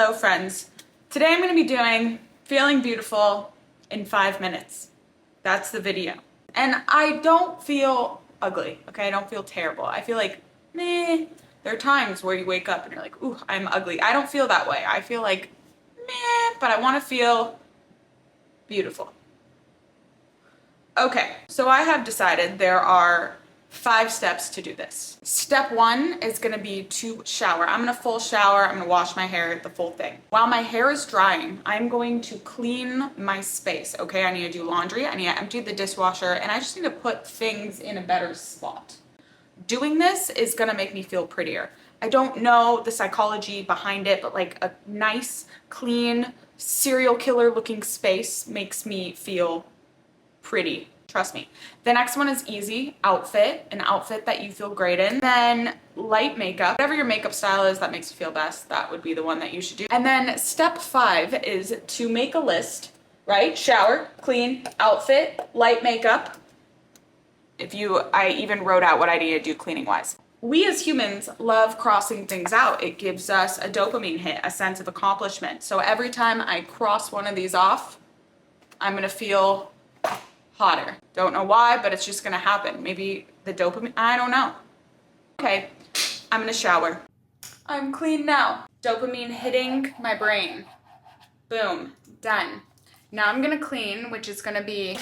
Hello friends. Today I'm going to be doing feeling beautiful in 5 minutes. That's the video. And I don't feel ugly, okay? I don't feel terrible. I feel like, meh. There are times where you wake up and you're like, ooh, I'm ugly. I don't feel that way. I feel like, meh, but I want to feel beautiful. Okay, so I have decided there are 5 steps to do this. Step 1 is gonna be to shower. I'm gonna full shower, I'm gonna wash my hair, the full thing. While my hair is drying, I'm going to clean my space, okay? I need to do laundry, I need to empty the dishwasher, and I just need to put things in a better spot. Doing this is gonna make me feel prettier. I don't know the psychology behind it, but like a nice, clean, serial killer looking space makes me feel pretty. Trust me. The next one is easy. Outfit. An outfit that you feel great in. Then light makeup. Whatever your makeup style is that makes you feel best, that would be the one that you should do. And then step 5 is to make a list, right? Shower, clean, outfit, light makeup. I even wrote out what I need to do cleaning wise. We as humans love crossing things out. It gives us a dopamine hit, a sense of accomplishment. So every time I cross one of these off, I'm gonna feel hotter. Don't know why, but it's just gonna happen. Maybe the dopamine, I don't know. Okay, I'm gonna shower. I'm clean now. Dopamine hitting my brain. Boom, done. Now I'm gonna clean, which is gonna be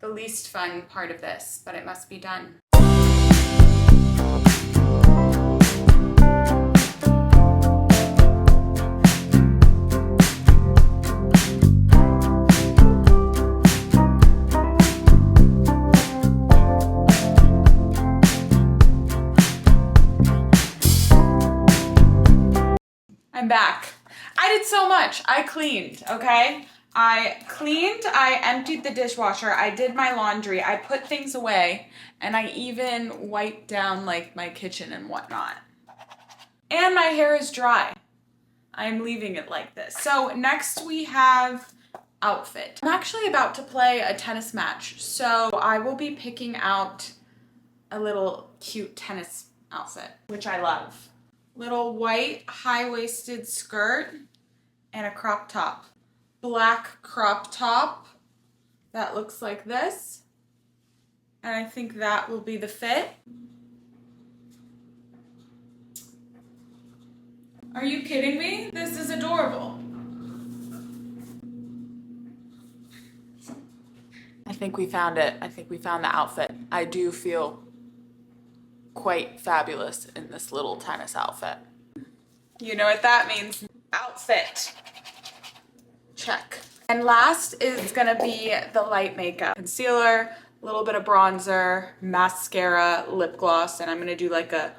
the least fun part of this, but it must be done. I'm back. I did so much. I cleaned, okay? I cleaned, I emptied the dishwasher, I did my laundry, I put things away, and I even wiped down like my kitchen and whatnot. And my hair is dry. I'm leaving it like this. So next we have outfit. I'm actually about to play a tennis match, so I will be picking out a little cute tennis outfit, which I love. Little white high-waisted skirt and a crop top. Black crop top that looks like this. And I think that will be the fit. Are you kidding me? This is adorable. I think we found it. I think we found the outfit. I do feel quite fabulous in this little tennis outfit. You know what that means. Outfit. Check. And last is gonna be the light makeup. Concealer, a little bit of bronzer, mascara, lip gloss, and I'm gonna do like a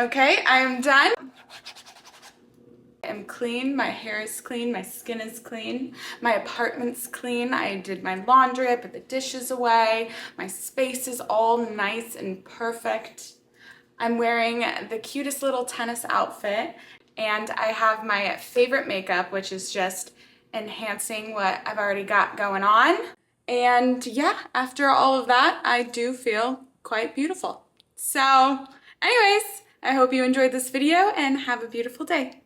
okay, I am done. I'm clean, my hair is clean, my skin is clean, my apartment's clean, I did my laundry, I put the dishes away, my space is all nice and perfect. I'm wearing the cutest little tennis outfit, and I have my favorite makeup, which is just enhancing what I've already got going on. And yeah, after all of that, I do feel quite beautiful. So anyways, I hope you enjoyed this video and have a beautiful day.